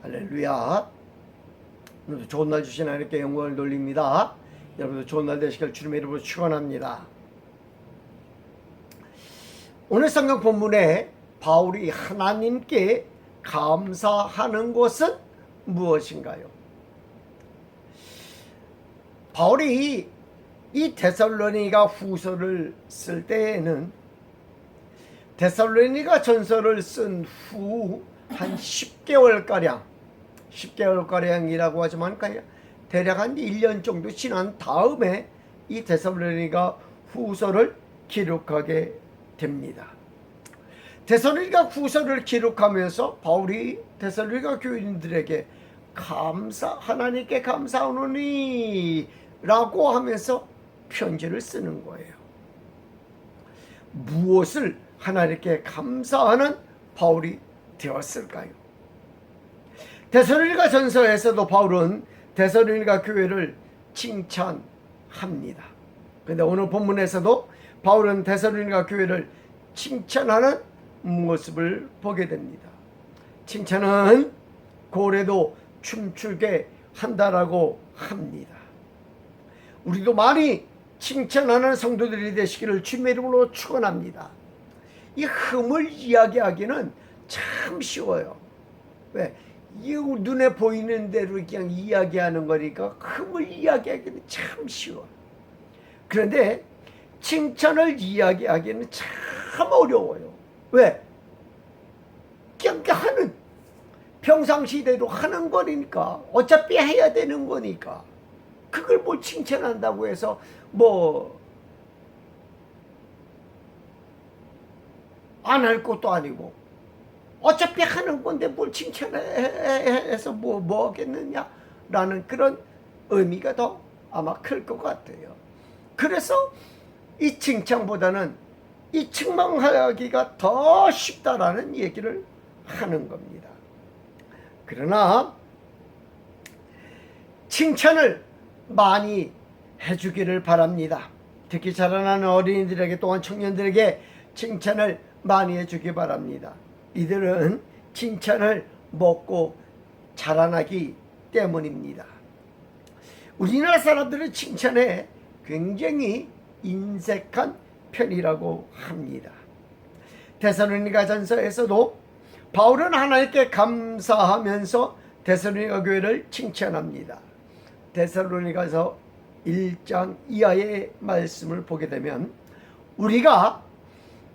할렐루야. 오늘도 좋은 날 주신 하나님께 영광을 돌립니다. 여러분도 좋은 날 되시길 주님의 이름으로 축원합니다. 오늘 성경 본문에 바울이 하나님께 감사하는 것은 무엇인가요? 바울이 이 데살로니가 후서를 쓸 때에는 데살로니가 전서를 쓴 후 한 10개월가량이라고 하지만 대략 한 1년 정도 지난 다음에 이 데살로니가 후서를 기록하게 됩니다. 데살로니가 후서를 기록하면서 바울이 데살로니가 교인들에게 하나님께 감사하노니 라고 하면서 편지를 쓰는 거예요. 무엇을 하나님께 감사하는 바울이 되었을까요? 데살로니가 전서에서도 바울은 데살로니가 교회를 칭찬합니다. 그런데 오늘 본문에서도 바울은 데살로니가 교회를 칭찬하는 모습을 보게 됩니다. 칭찬은 고래도 춤추게 한다라고 합니다. 우리도 많이 칭찬하는 성도들이 되시기를 주님의 이름으로 축원합니다. 이 흠을 이야기하기는 참 쉬워요. 왜? 이 눈에 보이는 대로 그냥 이야기하는 거니까 흠을 이야기하기는 참 쉬워. 그런데 칭찬을 이야기하기는 참 어려워요. 왜? 그냥 하는, 평상시대로 하는 거니까, 어차피 해야 되는 거니까, 그걸 뭘 칭찬한다고 해서 안 할 것도 아니고, 어차피 하는 건데 뭘 칭찬해서 뭐 하겠느냐라는 그런 의미가 더 아마 클 것 같아요. 그래서 이 칭찬보다는 이 책망하기가 더 쉽다라는 얘기를 하는 겁니다. 그러나 칭찬을 많이 해주기를 바랍니다. 특히 자라나는 어린이들에게 또한 청년들에게 칭찬을 많이 해주기 바랍니다. 이들은 칭찬을 먹고 자라나기 때문입니다. 우리나라 사람들은 칭찬에 굉장히 인색한 편이라고 합니다. 데살로니가 전서에서도 바울은 하나님께 감사하면서 데살로니가 교회를 칭찬합니다. 데살로니가서 1장 이하의 말씀을 보게 되면 우리가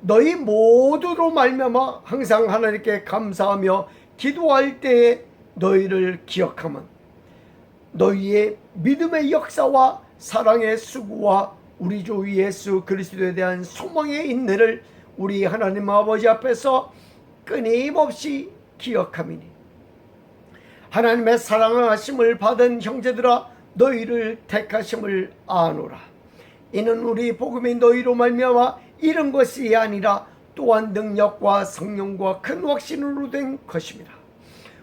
너희 모두로 말미암아 항상 하나님께 감사하며 기도할 때에 너희를 기억하면 너희의 믿음의 역사와 사랑의 수고와 우리 주 예수 그리스도에 대한 소망의 인내를 우리 하나님 아버지 앞에서 끊임없이 기억함이니 하나님의 사랑하심을 받은 형제들아 너희를 택하심을 아노라. 이는 우리 복음이 너희로 말미암아 이런 것이 아니라 또한 능력과 성령과 큰 확신으로 된 것입니다.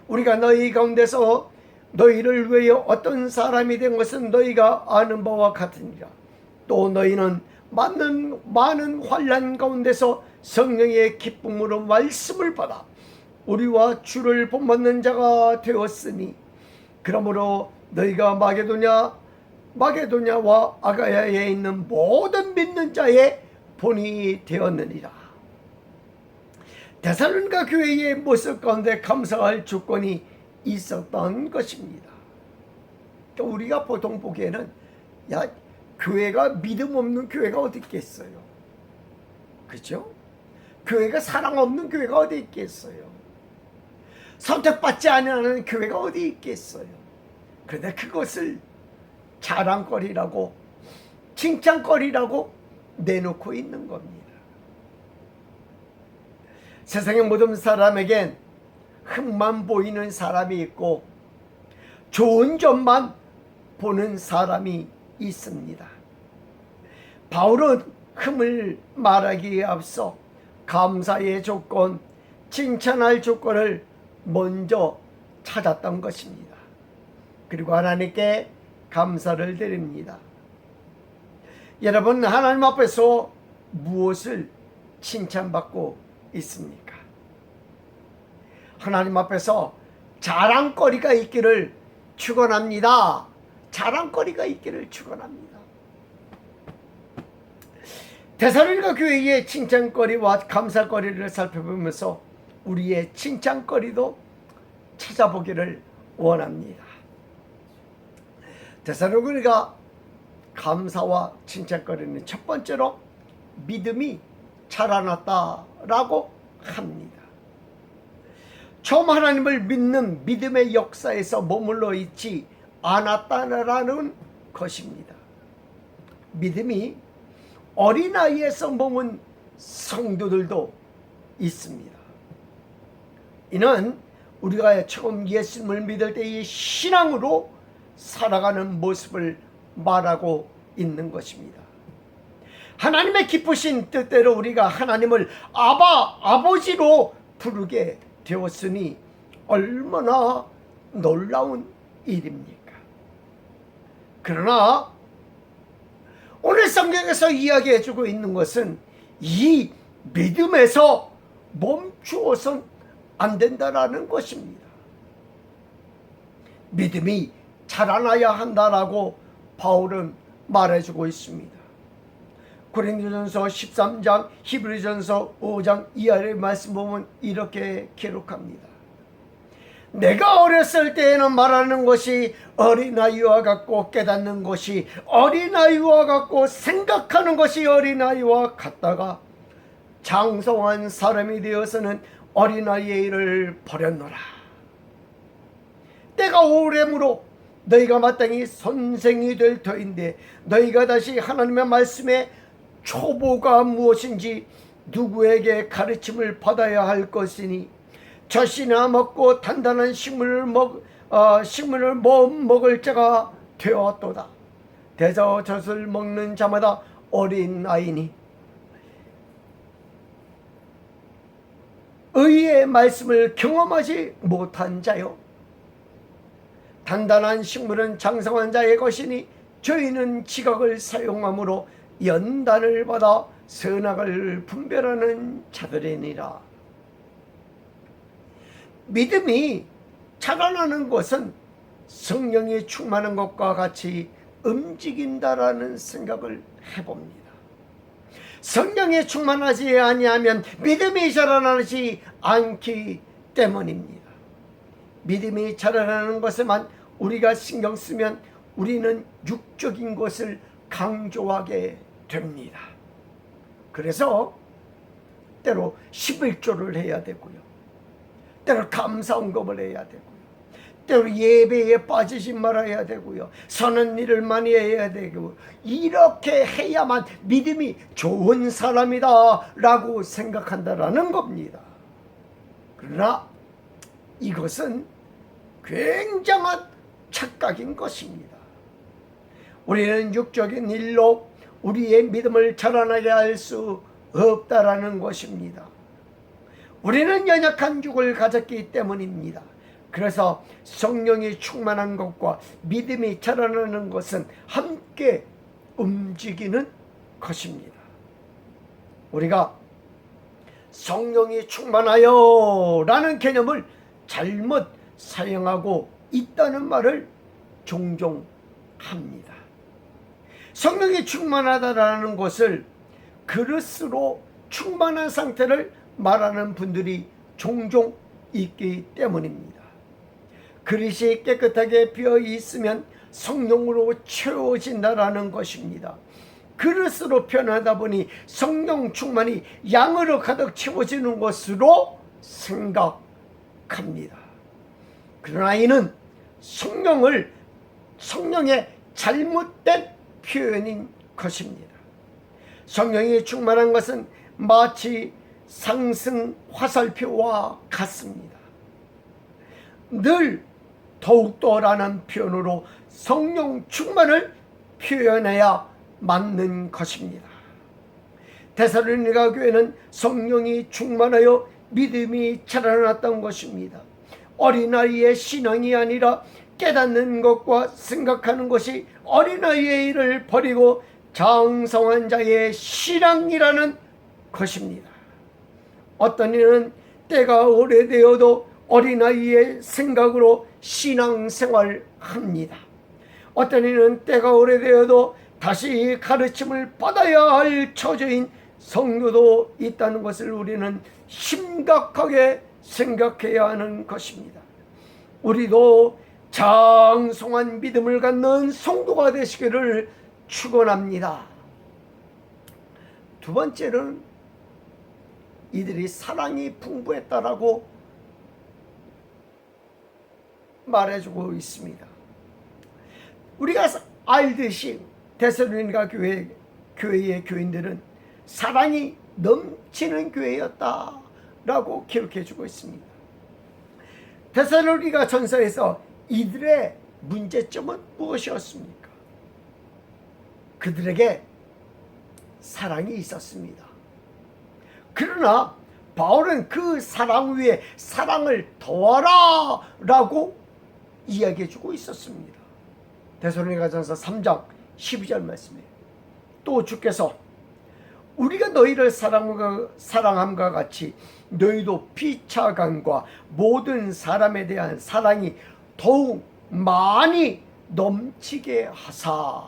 우리가 너희 가운데서 너희를 위하여 어떤 사람이 된 것은 너희가 아는 바와 같으니라. 또 너희는 많은 환난 가운데서 성령의 기쁨으로 말씀을 받아 우리와 주를 본받는 자가 되었으니 그러므로 너희가 마게도냐와 아가야에 있는 모든 믿는 자의 본이 되었느니라. 데살로니가 교회의 모습 가운데 감사할 조건이 있었던 것입니다. 우리가 보통 보기에는 교회가 믿음 없는 교회가 어디 있겠어요? 그렇죠? 교회가 사랑 없는 교회가 어디 있겠어요? 선택받지 않는 교회가 어디 있겠어요? 그런데 그것을 자랑거리라고 칭찬거리라고 내놓고 있는 겁니다. 세상의 모든 사람에겐 흠만 보이는 사람이 있고 좋은 점만 보는 사람이 있습니다. 바울은 흠을 말하기에 앞서 감사의 조건, 칭찬할 조건을 먼저 찾았던 것입니다. 그리고 하나님께 감사를 드립니다. 여러분, 하나님 앞에서 무엇을 칭찬받고 있습니까? 하나님 앞에서 자랑거리가 있기를 축원합니다. 자랑거리가 있기를 축원합니다. 데살로니가 교회의 칭찬거리와 감사거리를 살펴보면서 우리의 칭찬거리도 찾아보기를 원합니다. 데살로니가 감사와 칭찬거리는 첫 번째로 믿음이 자라났다라고 합니다. 처음 하나님을 믿는 믿음의 역사에서 머물러 있지 않았다라는 것입니다. 믿음이 어린아이에서 머문 성도들도 있습니다. 이는 우리가 처음 예수님을 믿을 때의 신앙으로 살아가는 모습을 말하고 있는 것입니다. 하나님의 기쁘신 뜻대로 우리가 하나님을 아버지로 부르게 되었으니 얼마나 놀라운 일입니까? 그러나 오늘 성경에서 이야기해주고 있는 것은 이 믿음에서 멈추어선 안 된다라는 것입니다. 믿음이 자라나야 한다라고 바울은 말해주고 있습니다. 고린도전서 13장, 히브리전서 5장 이하의 말씀 보면 이렇게 기록합니다. 내가 어렸을 때에는 말하는 것이 어린아이와 같고 깨닫는 것이 어린아이와 같고 생각하는 것이 어린아이와 같다가 장성한 사람이 되어서는 어린아이의 일을 버렸노라. 때가 오래므로 너희가 마땅히 선생이 될 터인데 너희가 다시 하나님의 말씀에 초보가 무엇인지 누구에게 가르침을 받아야 할 것이니 젖이나 먹고 단단한 식물을 먹을 자가 되었도다. 대저 젖을 먹는 자마다 어린 아이니 의의 말씀을 경험하지 못한 자요. 단단한 식물은 장성한 자의 것이니 저희는 지각을 사용함으로 연단을 받아 선악을 분별하는 자들이니라. 믿음이 자라나는 것은 성령이 충만한 것과 같이 움직인다라는 생각을 해봅니다. 성령이 충만하지 아니하면 믿음이 자라나지 않기 때문입니다. 믿음이 자라나는 것에만 우리가 신경 쓰면 우리는 육적인 것을 강조하게 됩니다. 그래서 때로 11조를 해야 되고요. 때로 감사언급을 해야 되고요. 때로 예배에 빠지지 말아야 되고요. 선한 일을 많이 해야 되고 이렇게 해야만 믿음이 좋은 사람이다 라고 생각한다라는 겁니다. 그러나 이것은 굉장한 착각인 것입니다. 우리는 육적인 일로 우리의 믿음을 자라나게 할 수 없다라는 것입니다. 우리는 연약한 육을 가졌기 때문입니다. 그래서 성령이 충만한 것과 믿음이 자라나는 것은 함께 움직이는 것입니다. 우리가 성령이 충만하여 라는 개념을 잘못 사용하고 있다는 말을 종종 합니다. 성령이 충만하다라는 것을 그릇으로 충만한 상태를 말하는 분들이 종종 있기 때문입니다. 그릇이 깨끗하게 비어 있으면 성령으로 채워진다라는 것입니다. 그릇으로 표현하다 보니 성령 충만이 양으로 가득 채워지는 것으로 생각합니다. 그러나 이는 성령의 잘못된 표현인 것입니다. 성령이 충만한 것은 마치 상승 화살표와 같습니다. 늘 더욱더라는 표현으로 성령 충만을 표현해야 맞는 것입니다. 데살로니가 교회는 성령이 충만하여 믿음이 자라났던 것입니다. 어린아이의 신앙이 아니라 깨닫는 것과 생각하는 것이 어린아이의 일을 버리고 장성한 자의 신앙이라는 것입니다. 어떤 이는 때가 오래되어도 어린아이의 생각으로 신앙생활 합니다. 어떤 이는 때가 오래되어도 다시 가르침을 받아야 할 처지인 성도도 있다는 것을 우리는 심각하게 생각해야 하는 것입니다. 우리도 장성한 믿음을 갖는 성도가 되시기를 축원합니다. 두 번째는 이들이 사랑이 풍부했다라고 말해주고 있습니다. 우리가 알듯이 데살로니가 교회의 교인들은 사랑이 넘치는 교회였다라고 기록해주고 있습니다. 데살로니가 전서에서 이들의 문제점은 무엇이었습니까? 그들에게 사랑이 있었습니다. 그러나 바울은 그 사랑 위에 사랑을 더하라 라고 이야기해주고 있었습니다. 데살로니가전서 3장 12절 말씀이에요. 또 주께서 우리가 너희를 사랑함과 같이 너희도 피차간과 모든 사람에 대한 사랑이 더욱 많이 넘치게 하사.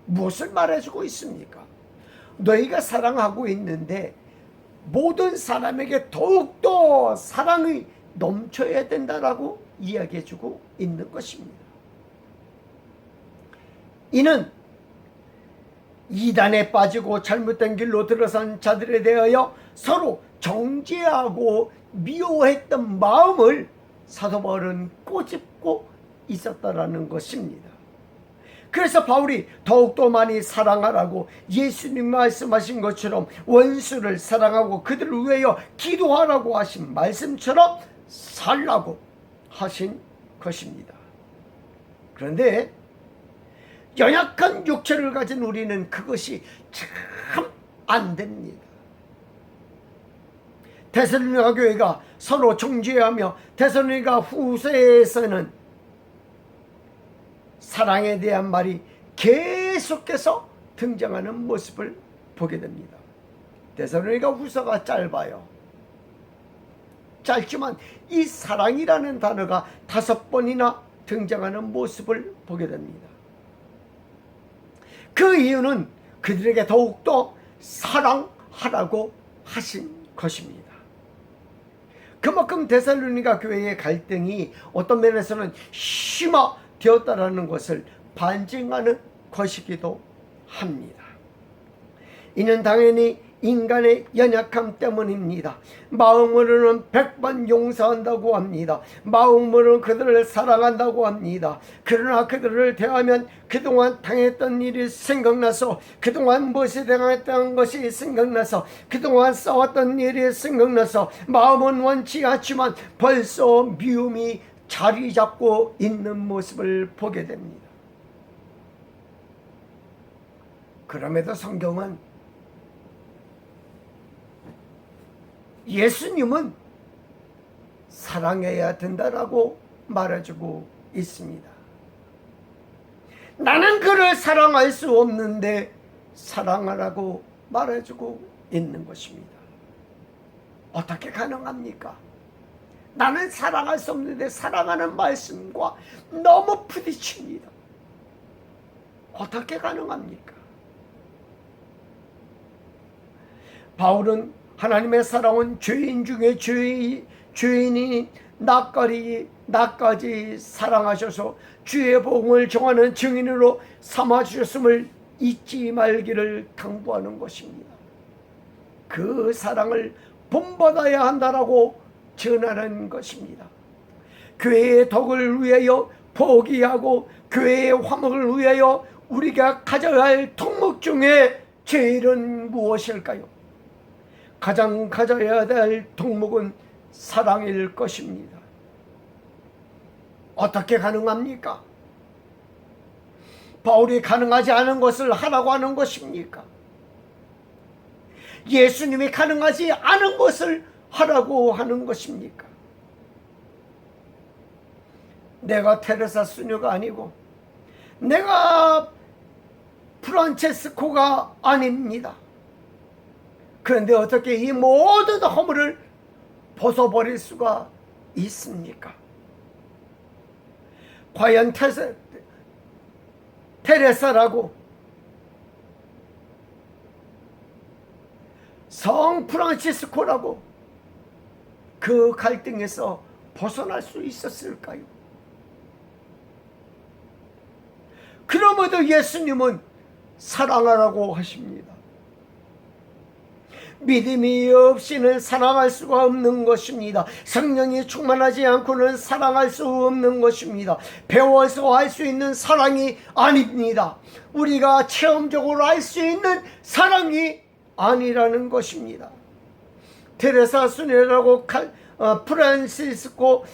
무엇을 말해주고 있습니까? 너희가 사랑하고 있는데 모든 사람에게 더욱더 사랑이 넘쳐야 된다라고 이야기해주고 있는 것입니다. 이는 이단에 빠지고 잘못된 길로 들어선 자들에 대하여 서로 정죄하고 미워했던 마음을 사도 바울은 꼬집고 있었다라는 것입니다. 그래서 바울이 더욱더 많이 사랑하라고 예수님 말씀하신 것처럼 원수를 사랑하고 그들을 위하여 기도하라고 하신 말씀처럼 살라고 하신 것입니다. 그런데 연약한 육체를 가진 우리는 그것이 참 안 됩니다. 데살로니가 교회가 서로 정죄하며 데살로니가 후서에서는 사랑에 대한 말이 계속해서 등장하는 모습을 보게 됩니다. 데살로니가 후서가 짧아요. 짧지만 이 사랑이라는 단어가 5번이나 등장하는 모습을 보게 됩니다. 그 이유는 그들에게 더욱더 사랑하라고 하신 것입니다. 그만큼 데살로니가 교회의 갈등이 어떤 면에서는 심화되었다라는 것을 반증하는 것이기도 합니다. 이는 당연히 인간의 연약함 때문입니다. 마음으로는 100번 용서한다고 합니다. 마음으로는 그들을 사랑한다고 합니다. 그러나 그들을 대하면 그동안 당했던 일이 생각나서, 그동안 무엇이 당했던 것이 생각나서, 그동안 싸웠던 일이 생각나서 마음은 원치 않지만 벌써 미움이 자리 잡고 있는 모습을 보게 됩니다. 그럼에도 성경은 예수님은 사랑해야 된다라고 말해주고 있습니다. 나는 그를 사랑할 수 없는데 사랑하라고 말해주고 있는 것입니다. 어떻게 가능합니까? 나는 사랑할 수 없는데 사랑하는 말씀과 너무 부딪힙니다. 어떻게 가능합니까? 바울은 하나님의 살아온 죄인 중에 죄인이 나까지 사랑하셔서 주의 복음을 정하는 증인으로 삼아주셨음을 잊지 말기를 당부하는 것입니다. 그 사랑을 본받아야 한다라고 전하는 것입니다. 교회의 덕을 위하여 포기하고 교회의 화목을 위하여 우리가 가져야 할 덕목 중에 제일은 무엇일까요? 가장 가져야 될 덕목은 사랑일 것입니다. 어떻게 가능합니까? 바울이 가능하지 않은 것을 하라고 하는 것입니까? 예수님이 가능하지 않은 것을 하라고 하는 것입니까? 내가 테레사 수녀가 아니고 내가 프란체스코가 아닙니다. 그런데 어떻게 이 모든 허물을 벗어버릴 수가 있습니까? 과연 테레사라고 성 프란시스코라고 그 갈등에서 벗어날 수 있었을까요? 그럼에도 예수님은 사랑하라고 하십니다. 믿음이 없이는 사랑할 수가 없는 것입니다. 성령이 충만하지 않고는 사랑할 수 없는 것입니다. 배워서 할 수 있는 사랑이 아닙니다. 우리가 체험적으로 할 수 있는 사랑이 아니라는 것입니다. 테레사 순회라고 프란시스코라고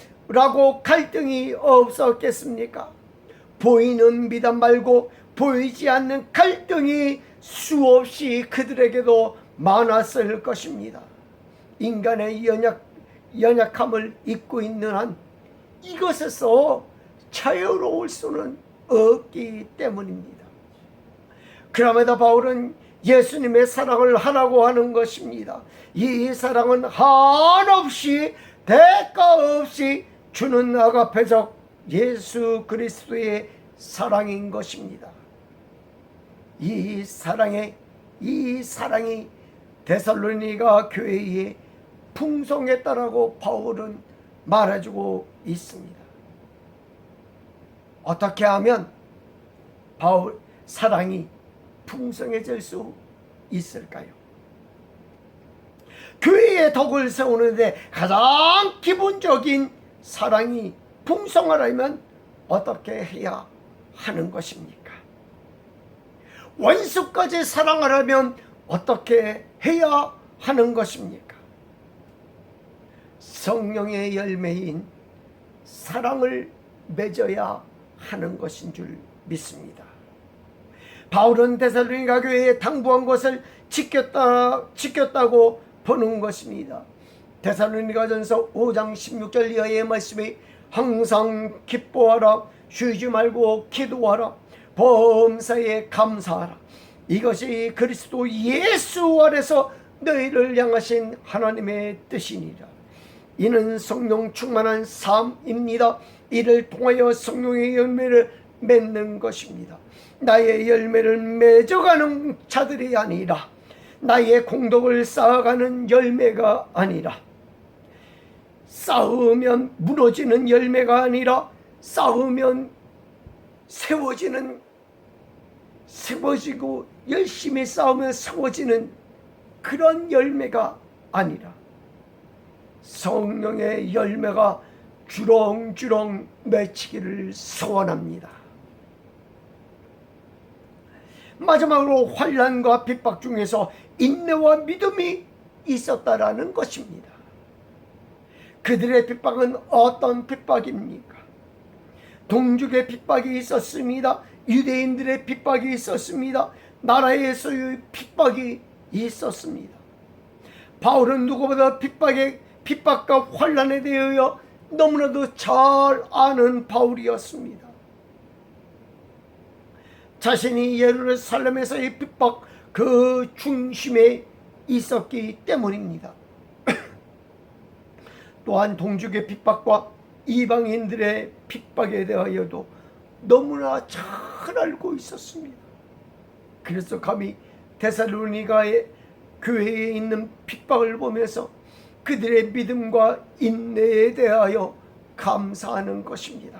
갈등이 없었겠습니까? 보이는 미담 말고 보이지 않는 갈등이 수없이 그들에게도 많았을 것입니다. 인간의 연약함을 잊고 있는 한 이것에서 자유로울 수는 없기 때문입니다. 그럼에도 바울은 예수님의 사랑을 하라고 하는 것입니다. 이 사랑은 한없이 대가 없이 주는 아가페적 예수 그리스도의 사랑인 것입니다. 이 사랑이 데살로니가 교회에 풍성했다라고 바울은 말해주고 있습니다. 어떻게 하면 사랑이 풍성해질 수 있을까요? 교회의 덕을 세우는데 가장 기본적인 사랑이 풍성하려면 어떻게 해야 하는 것입니까? 원수까지 사랑하려면 어떻게 해야 하는 것입니까? 성령의 열매인 사랑을 맺어야 하는 것인 줄 믿습니다. 바울은 데살로니가 교회에 당부한 것을 지켰다고 보는 것입니다. 데살로니가전서 5장 16절 이하의 말씀이 항상 기뻐하라, 쉬지 말고 기도하라, 범사에 감사하라. 이것이 그리스도 예수 안에서 너희를 향하신 하나님의 뜻이니라. 이는 성령 충만한 삶입니다. 이를 통하여 성령의 열매를 맺는 것입니다. 나의 열매를 맺어가는 자들이 아니라, 나의 공덕을 쌓아가는 열매가 아니라, 쌓으면 무너지는 열매가 아니라, 쌓으면 세워지고 열심히 싸우면 세워지는 그런 열매가 아니라 성령의 열매가 주렁주렁 맺히기를 소원합니다. 마지막으로 환난과 핍박 중에서 인내와 믿음이 있었다라는 것입니다. 그들의 핍박은 어떤 핍박입니까? 동족의 핍박이 있었습니다. 유대인들의 핍박이 있었습니다. 나라에서의 핍박이 있었습니다. 바울은 누구보다 핍박과 환난에 대하여 너무나도 잘 아는 바울이었습니다. 자신이 예루살렘에서의 핍박 그 중심에 있었기 때문입니다. 또한 동족의 핍박과 이방인들의 핍박에 대하여도 너무나 잘 알고 있었습니다. 그래서 감히 데살로니가의 교회에 있는 핍박을 보면서 그들의 믿음과 인내에 대하여 감사하는 것입니다.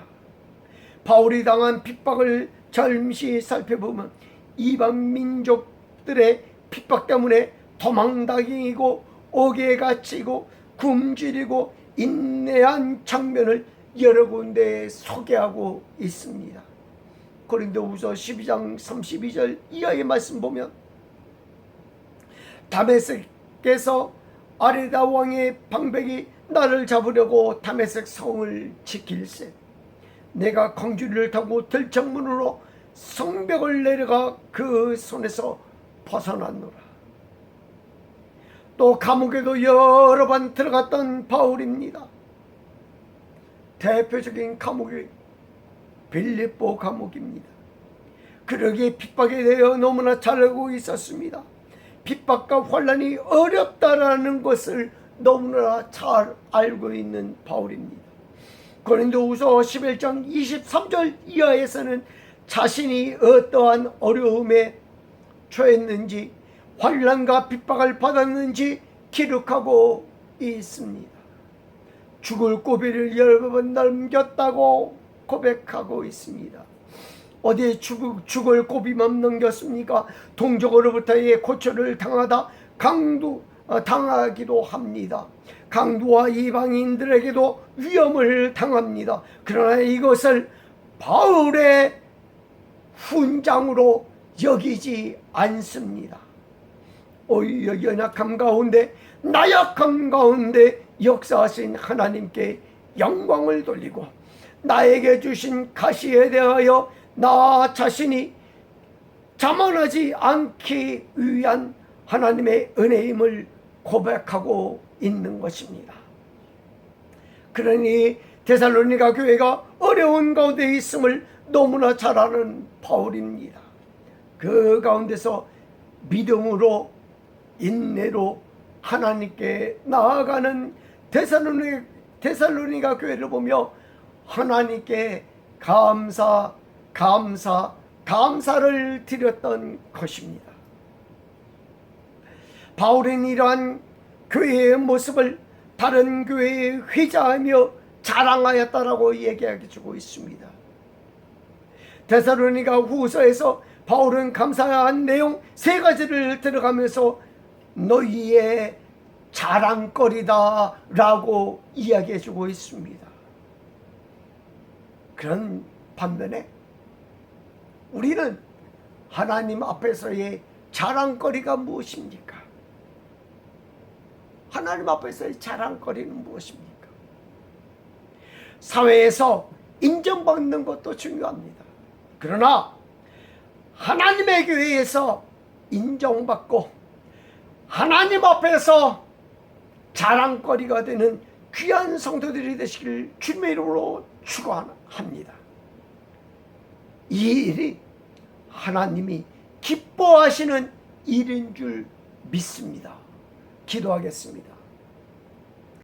바울이 당한 핍박을 잠시 살펴보면 이방 민족들의 핍박 때문에 도망다니고 옥에 갇히고 굶주리고 인내한 장면을 여러 군데에 소개하고 있습니다. 고린도후서 12장 32절 이하의 말씀 보면 다메섹에서 아레다 왕의 방백이 나를 잡으려고 다메섹 성을 지킬세. 내가 광주리를 타고 들창문으로 성벽을 내려가 그 손에서 벗어났노라. 또 감옥에도 여러 번 들어갔던 바울입니다. 대표적인 감옥이 빌립보 감옥입니다. 그러기에 핍박에 대해 너무나 잘 알고 있었습니다. 핍박과 환난이 어렵다라는 것을 너무나 잘 알고 있는 바울입니다. 고린도후서 11장 23절 이하에서는 자신이 어떠한 어려움에 처했는지 환난과 핍박을 받았는지 기록하고 있습니다. 죽을 고비를 여러 번 넘겼다고 고백하고 있습니다. 어디에 죽을 고비만 넘겼습니까? 동족으로부터의 고초를 당하기도 합니다. 강도와 이방인들에게도 위험을 당합니다. 그러나 이것을 바울의 훈장으로 여기지 않습니다. 오히려 연약함 가운데, 나약함 가운데 역사하신 하나님께 영광을 돌리고 나에게 주신 가시에 대하여 나 자신이 자만하지 않기 위한 하나님의 은혜임을 고백하고 있는 것입니다. 그러니 데살로니가 교회가 어려운 가운데 있음을 너무나 잘 아는 바울입니다. 그 가운데서 믿음으로 인내로 하나님께 나아가는 데살로니가 교회를 보며 하나님께 감사를 드렸던 것입니다. 바울은 이러한 교회의 모습을 다른 교회에 회자하며 자랑하였다라고 얘기해주고 있습니다. 데살로니가 후서에서 바울은 감사한 내용 3가지를 들어가면서 너희의 자랑거리다 라고 이야기해주고 있습니다. 그런 반면에 우리는 하나님 앞에서의 자랑거리가 무엇입니까? 하나님 앞에서의 자랑거리는 무엇입니까? 사회에서 인정받는 것도 중요합니다. 그러나 하나님의 교회에서 인정받고 하나님 앞에서 자랑거리가 되는 귀한 성도들이 되시길 주님의 이름으로 축원합니다. 이 일이 하나님이 기뻐하시는 일인 줄 믿습니다. 기도하겠습니다.